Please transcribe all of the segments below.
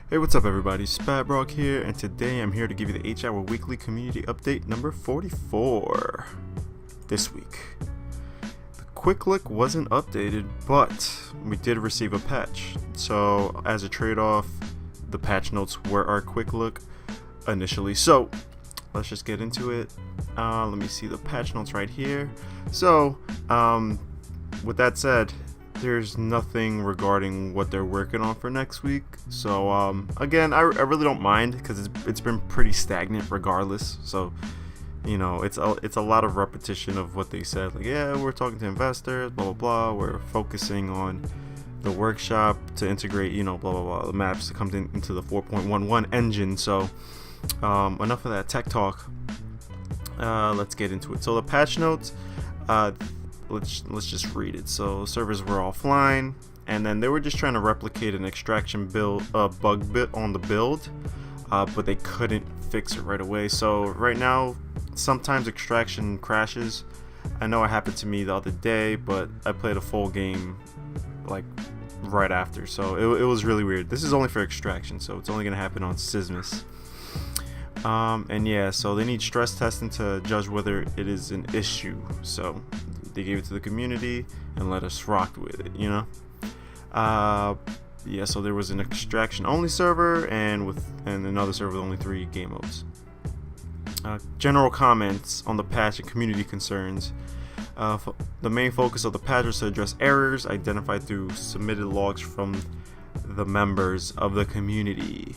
Hey, what's up everybody? Spatbrock here, and today I'm here to give you the H-Hour Weekly Community Update number 44. This week, the Quick Look wasn't updated, but we did receive a patch. So, as a trade-off, the patch notes were our Quick Look initially. So, let's just get into it. Let me see the patch notes right here. So, with that said, there's nothing regarding what they're working on for next week. So again, I really don't mind because it's been pretty stagnant regardless. So you know, it's a lot of repetition of what they said. Like, yeah, we're talking to investors, blah blah blah. We're focusing on the workshop to integrate, you know, blah blah blah, the maps to come into the 4.11 engine. So enough of that tech talk. Let's get into it. So the patch notes. Let's just read it. So servers were offline, and then they were just trying to replicate an extraction bug bit on the build, but they couldn't fix it right away. So right now, sometimes extraction crashes. I know it happened to me the other day, but I played a full game like right after, so it was really weird. This is only for extraction, so it's only gonna happen on Sysmus. And yeah, so they need stress testing to judge whether it is an issue. So they gave it to the community and let us rock with it, you know. Yeah, so there was an extraction only server and another server with only 3 game modes. General comments on the patch and community concerns. The main focus of the patch was to address errors identified through submitted logs from the members of the community.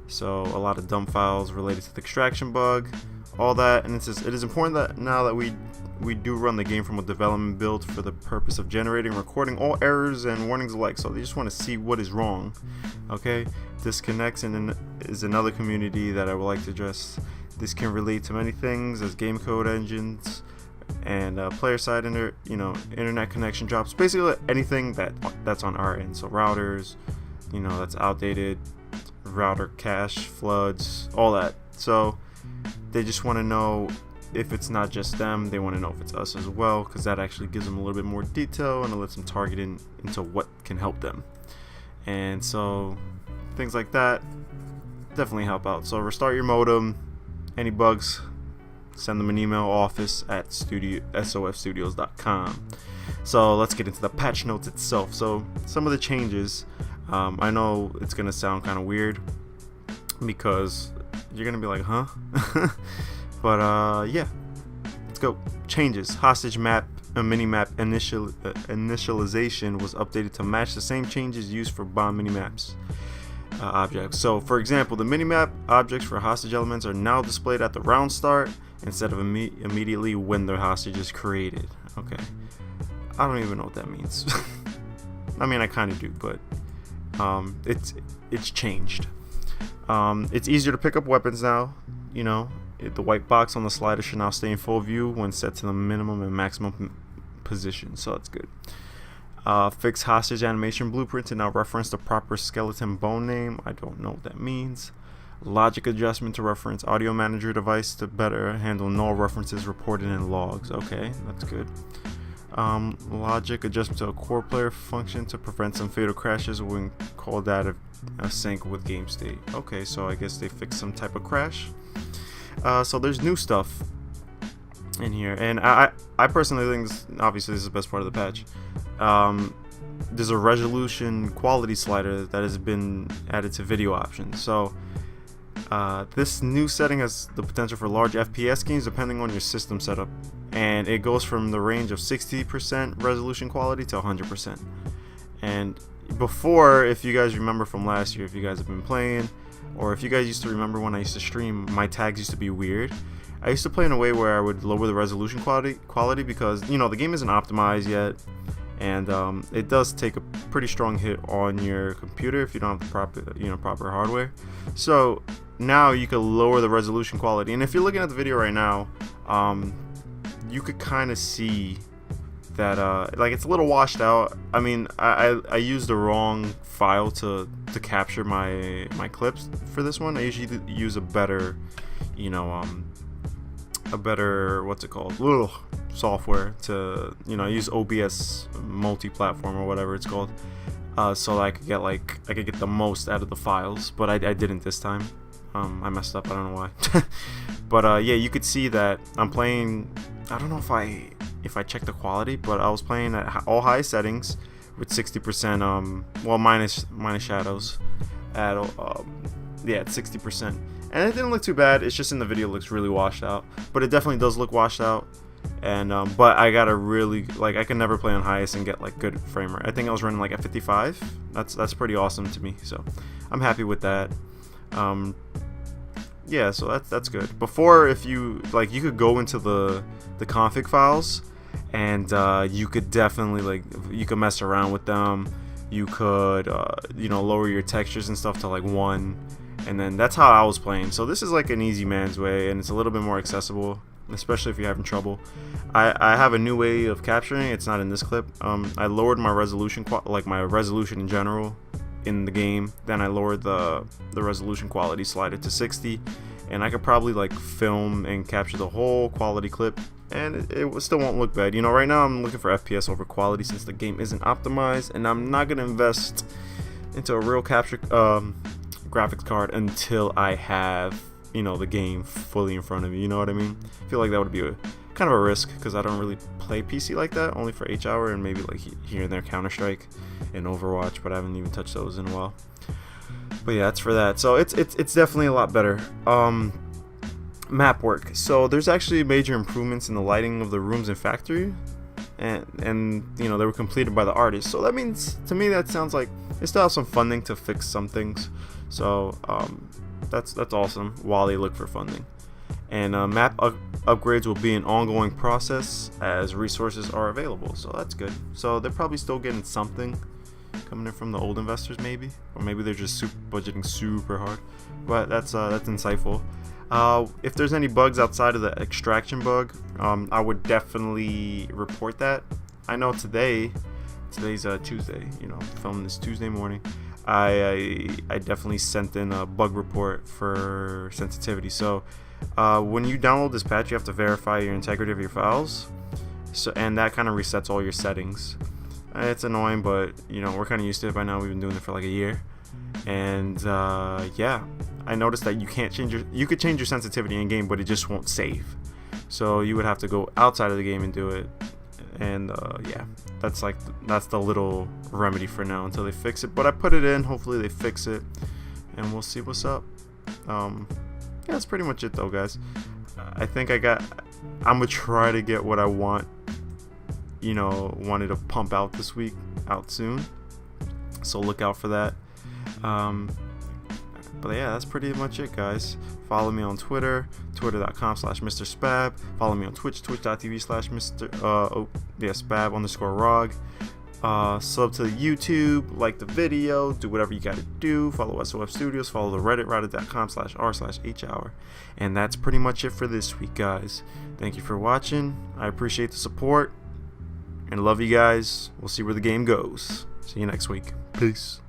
So a lot of dump files related to the extraction bug, all that. And it says it is important that now that we do run the game from a development build for the purpose of generating and recording all errors and warnings alike. So they just want to see what is wrong. Okay, disconnects is another community that I would like to address. This can relate to many things as game code engines and player side internet connection drops. Basically anything that's on our end. So routers, you know, that's outdated, router cache floods, all that. So they just want to know if it's not just them. They want to know if it's us as well, because that actually gives them a little bit more detail and it lets them target into what can help them. And so things like that definitely help out. So restart your modem. Any bugs, send them an email, office@sofstudios.com. So let's get into the patch notes itself. So some of the changes, I know it's gonna sound kind of weird because you're gonna be like, huh? But yeah, let's go. Changes. Hostage map, minimap initialization was updated to match the same changes used for bomb minimaps objects. So for example, the minimap objects for hostage elements are now displayed at the round start instead of immediately when the hostage is created. Okay, I don't even know what that means. I mean, I kind of do, but it's changed. It's easier to pick up weapons now. You know, the white box on the slider should now stay in full view when set to the minimum and maximum position, so that's good. Fix hostage animation blueprint to now reference the proper skeleton bone name. I don't know what that means. Logic adjustment to reference audio manager device to better handle null references reported in logs. Okay, that's good. Logic adjustment to a core player function to prevent some fatal crashes when called out of sync with game state. Okay, so I guess they fixed some type of crash. So there's new stuff in here, and I personally think obviously this is the best part of the patch. There's a resolution quality slider that has been added to video options. So this new setting has the potential for large FPS games depending on your system setup, and it goes from the range of 60% resolution quality to 100%. And before, if you guys remember from last year, if you guys have been playing, or if you guys used to remember when I used to stream, my tags used to be weird. I used to play in a way where I would lower the resolution quality because, you know, the game isn't optimized yet, and it does take a pretty strong hit on your computer if you don't have the proper hardware. So now you can lower the resolution quality, and if you're looking at the video right now, you could kind of see that like it's a little washed out. I mean, I used the wrong file to capture my clips for this one. I usually use a better, you know, what's it called, little software to, you know, I use OBS multi-platform or whatever it's called. so I could get the most out of the files, but I didn't this time. I messed up. I don't know why. But yeah, you could see that I'm playing. I don't know if I checked the quality, but I was playing at all high settings with 60%. Well, minus shadows at yeah, at 60%, and it didn't look too bad. It's just in the video it looks really washed out, but it definitely does look washed out. And but I gotta really, like, I can never play on highest and get like good frame rate. I think I was running like at 55. That's pretty awesome to me, so I'm happy with that. Yeah, so that's good. Before, if you like, you could go into the config files, and you could definitely, like, you could mess around with them. You could you know, lower your textures and stuff to like 1, and then that's how I was playing. So this is like an easy man's way, and it's a little bit more accessible, especially if you're having trouble. I have a new way of capturing. It's not in this clip. I lowered my resolution, like my resolution in general in the game. Then I lowered the resolution quality slider to 60, and I could probably like film and capture the whole quality clip, and it still won't look bad. You know, right now I'm looking for FPS over quality since the game isn't optimized, and I'm not gonna invest into a real capture graphics card until I have, you know, the game fully in front of me. You know what I mean? I feel like that would be a kind of a risk, because I don't really play PC like that, only for H-Hour and maybe like here and there Counter-Strike and Overwatch, but I haven't even touched those in a while. But yeah, that's for that. So it's definitely a lot better. Map work. So there's actually major improvements in the lighting of the rooms in Factory, and you know, they were completed by the artist. So that means, to me, that sounds like they still have some funding to fix some things. So that's awesome while they look for funding. And map upgrades will be an ongoing process as resources are available, so that's good. So they're probably still getting something coming in from the old investors, maybe, or maybe they're just budgeting super hard. But that's insightful. If there's any bugs outside of the extraction bug, I would definitely report that. I know today's Tuesday. You know, filming this Tuesday morning. I definitely sent in a bug report for sensitivity. So when you download this patch, you have to verify your integrity of your files. So, and that kind of resets all your settings. It's annoying, but you know, we're kind of used to it by now. We've been doing it for like a year. And yeah, I noticed that you could change your sensitivity in game, but it just won't save. So you would have to go outside of the game and do it. And yeah, that's the little remedy for now until they fix it. But I put it in, hopefully they fix it, and we'll see what's up. Yeah, that's pretty much it though, guys. I think I'm gonna try to get what I want, you know, wanted to pump out this week out soon, so look out for that. But yeah, that's pretty much it, guys. Follow me on Twitter, twitter.com/MrSpab. Follow me on Twitch, twitch.tv/Spab_ROG. Sub to the YouTube, like the video, do whatever you gotta do. Follow SOF Studios, follow the Reddit, reddit.com/r/H-Hour. And that's pretty much it for this week, guys. Thank you for watching. I appreciate the support and love you guys. We'll see where the game goes. See you next week. Peace.